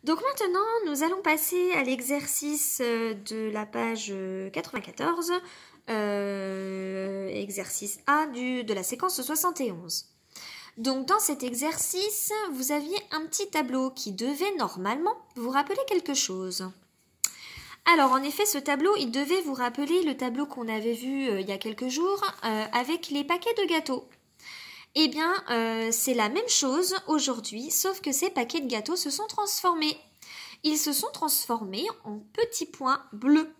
Donc maintenant, nous allons passer à l'exercice de la page 94, exercice A de la séquence 71. Donc dans cet exercice, vous aviez un petit tableau qui devait normalement vous rappeler quelque chose. Alors en effet, ce tableau, il devait vous rappeler le tableau qu'on avait vu il y a quelques jours avec les paquets de gâteaux. Eh bien, c'est la même chose aujourd'hui, sauf que ces paquets de gâteaux se sont transformés. Ils se sont transformés en petits points bleus.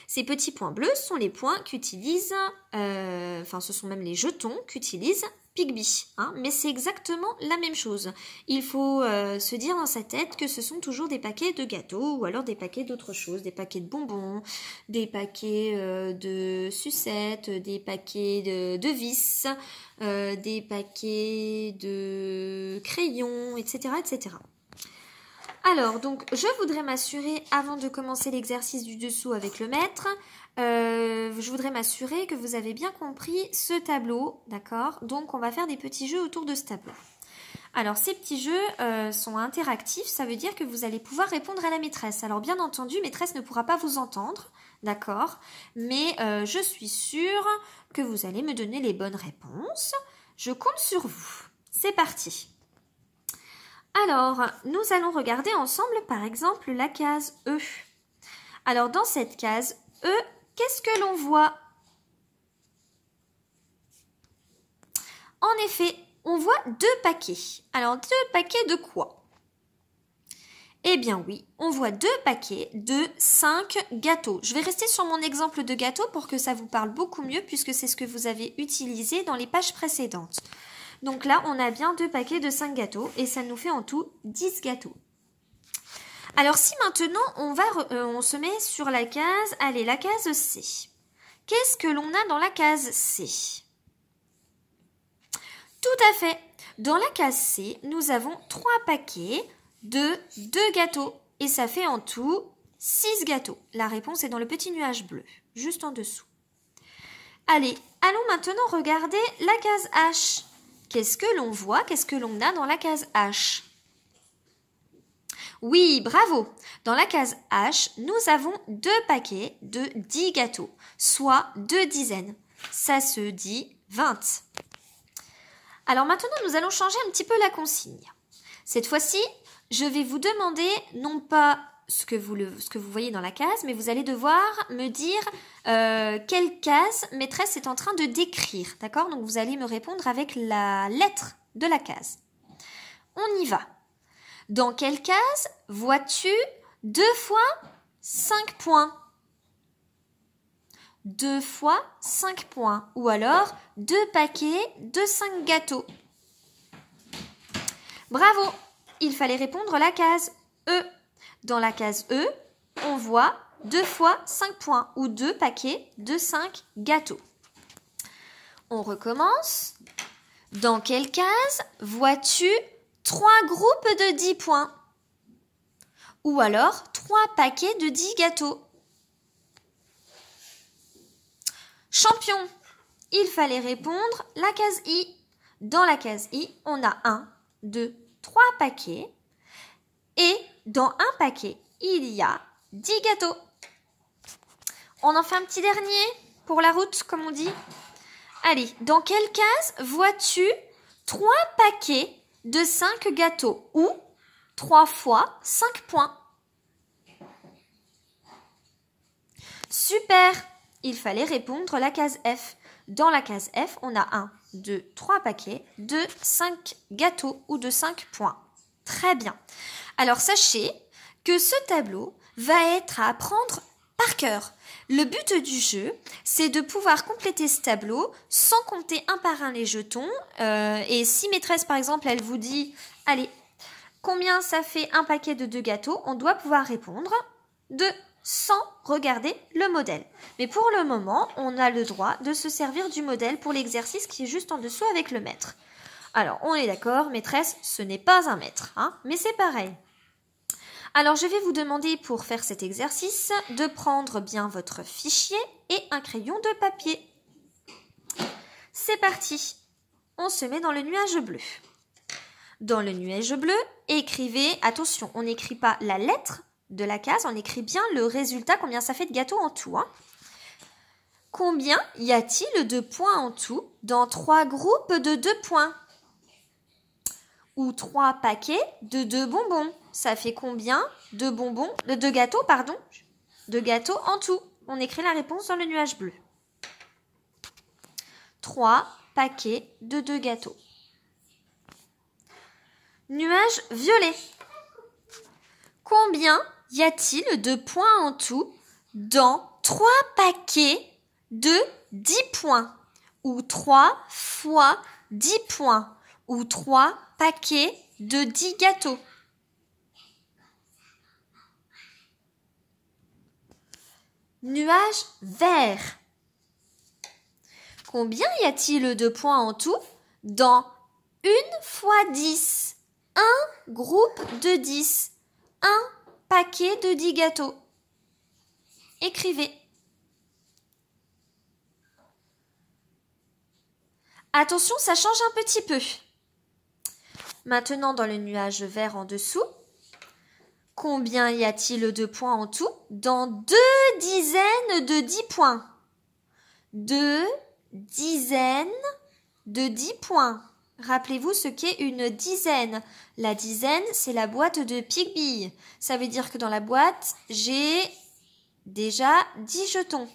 Ces petits points bleus sont les points qu'utilise, ce sont même les jetons qu'utilise Pigby, mais c'est exactement la même chose. Il faut se dire dans sa tête que ce sont toujours des paquets de gâteaux ou alors des paquets d'autres choses, des paquets de bonbons, des paquets de sucettes, des paquets de vis, des paquets de crayons, etc., etc. Alors, donc, je voudrais m'assurer, avant de commencer l'exercice du dessous avec le maître, je voudrais m'assurer que vous avez bien compris ce tableau, d'accord? Donc, on va faire des petits jeux autour de ce tableau. Alors, ces petits jeux sont interactifs, ça veut dire que vous allez pouvoir répondre à la maîtresse. Alors, bien entendu, maîtresse ne pourra pas vous entendre, d'accord? Mais je suis sûre que vous allez me donner les bonnes réponses. Je compte sur vous. C'est parti. Alors, nous allons regarder ensemble, par exemple, la case E. Alors, dans cette case E, qu'est-ce que l'on voit? En effet, on voit deux paquets. Alors, deux paquets de quoi? Eh bien oui, on voit deux paquets de 5 gâteaux. Je vais rester sur mon exemple de gâteau pour que ça vous parle beaucoup mieux, puisque c'est ce que vous avez utilisé dans les pages précédentes. Donc là, on a bien deux paquets de 5 gâteaux et ça nous fait en tout 10 gâteaux. Alors si maintenant, on se met sur la case, allez, la case C. Qu'est-ce que l'on a dans la case C? Tout à fait. Dans la case C, nous avons 3 paquets de 2 gâteaux et ça fait en tout 6 gâteaux. La réponse est dans le petit nuage bleu, juste en dessous. Allez, allons maintenant regarder la case H. Qu'est-ce que l'on voit? Qu'est-ce que l'on a dans la case H? Oui, bravo! Dans la case H, nous avons 2 paquets de 10 gâteaux, soit 2 dizaines. Ça se dit 20. Alors maintenant, nous allons changer un petit peu la consigne. Cette fois-ci, je vais vous demander, non pas ce que vous voyez dans la case, mais vous allez devoir me dire quelle case maîtresse est en train de décrire, d'accord? Donc vous allez me répondre avec la lettre de la case. On y va. Dans quelle case vois-tu 2 fois 5 points? 2 fois 5 points, ou alors 2 paquets de 5 gâteaux. Bravo! Il fallait répondre la case E. Dans la case E, on voit 2 fois 5 points ou 2 paquets de 5 gâteaux. On recommence. Dans quelle case vois-tu 3 groupes de 10 points? Ou alors 3 paquets de 10 gâteaux? Champion, il fallait répondre la case I. Dans la case I, on a 1, 2, 3 paquets. Et dans un paquet, il y a 10 gâteaux. On en fait un petit dernier pour la route, comme on dit. Allez, dans quelle case vois-tu 3 paquets de 5 gâteaux ou 3 fois 5 points? Super! Il fallait répondre la case F. Dans la case F, on a 1, 2, 3 paquets de 5 gâteaux ou de 5 points. Très bien. Alors sachez que ce tableau va être à apprendre par cœur. Le but du jeu, c'est de pouvoir compléter ce tableau sans compter un par un les jetons. Et si maîtresse, par exemple, elle vous dit, allez, combien ça fait un paquet de 2 gâteaux, on doit pouvoir répondre 2 sans regarder le modèle. Mais pour le moment, on a le droit de se servir du modèle pour l'exercice qui est juste en dessous avec le maître. Alors, on est d'accord, maîtresse, ce n'est pas un mètre, mais c'est pareil. Alors, je vais vous demander pour faire cet exercice de prendre bien votre fichier et un crayon de papier. C'est parti. On se met dans le nuage bleu. Dans le nuage bleu, écrivez, attention, on n'écrit pas la lettre de la case, on écrit bien le résultat, combien ça fait de gâteaux en tout. Hein. Combien y a-t-il de points en tout dans 3 groupes de 2 points? Ou 3 paquets de 2 bonbons. Ça fait combien de bonbons, de gâteaux, pardon, de gâteaux en tout? On écrit la réponse dans le nuage bleu. 3 paquets de 2 gâteaux. Nuage violet. Combien y a-t-il de points en tout dans 3 paquets de 10 points? Ou 3 fois 10 points? Ou 3 paquets de 10 gâteaux? Nuage vert. Combien y a-t-il de points en tout dans 1 fois 10? Un groupe de 10. Un paquet de 10 gâteaux. Écrivez. Attention, ça change un petit peu. Maintenant, dans le nuage vert en dessous, combien y a-t-il de points en tout dans 2 dizaines de 10 points? 2 dizaines de 10 points. Rappelez-vous ce qu'est une dizaine. La dizaine, c'est la boîte de pique-billes. Ça veut dire que dans la boîte, j'ai déjà 10 jetons.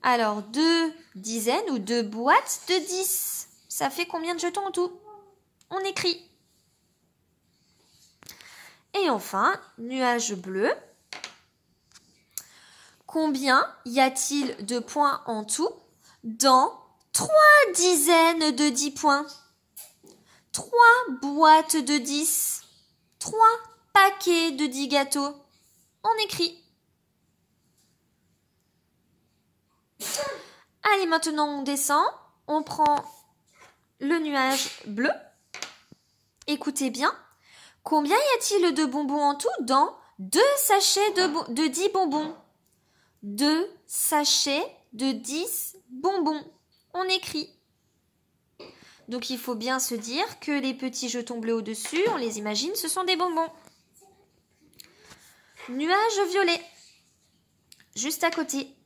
Alors, 2 dizaines ou 2 boîtes de 10. Ça fait combien de jetons en tout? On écrit. Et enfin, nuage bleu. Combien y a-t-il de points en tout dans 3 dizaines de 10 points? 3 boîtes de 10. 3 paquets de 10 gâteaux. On écrit. Allez, maintenant on descend. On prend le nuage bleu. Écoutez bien. Combien y a-t-il de bonbons en tout dans 2 sachets de 10 bonbons? 2 sachets de 10 bonbons. On écrit. Donc il faut bien se dire que les petits jetons bleus au-dessus, on les imagine, ce sont des bonbons. Nuage violet. Juste à côté.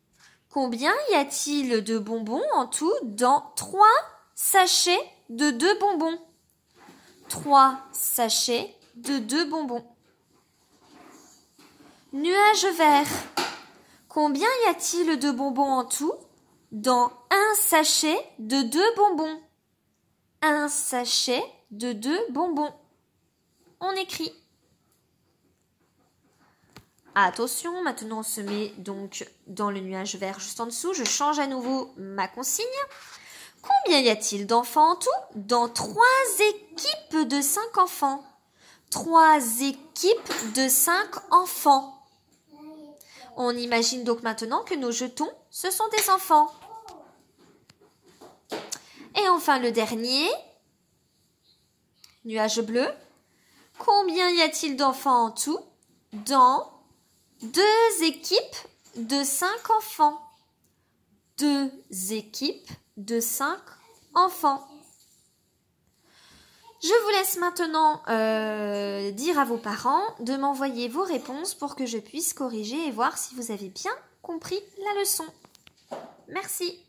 Combien y a-t-il de bonbons en tout dans 3 sachets de 2 bonbons? 3 sachets de 2 bonbons. Nuage vert. Combien y a-t-il de bonbons en tout dans 1 sachet de 2 bonbons? 1 sachet de 2 bonbons. On écrit. Attention, maintenant on se met donc dans le nuage vert juste en dessous. Je change à nouveau ma consigne. Combien y a-t-il d'enfants en tout dans 3 équipes de 5 enfants? 3 équipes de 5 enfants. On imagine donc maintenant que nos jetons, ce sont des enfants. Et enfin le dernier, nuage bleu. Combien y a-t-il d'enfants en tout dans 2 équipes de 5 enfants? 2 équipes de 5 enfants. Je vous laisse maintenant dire à vos parents de m'envoyer vos réponses pour que je puisse corriger et voir si vous avez bien compris la leçon. Merci.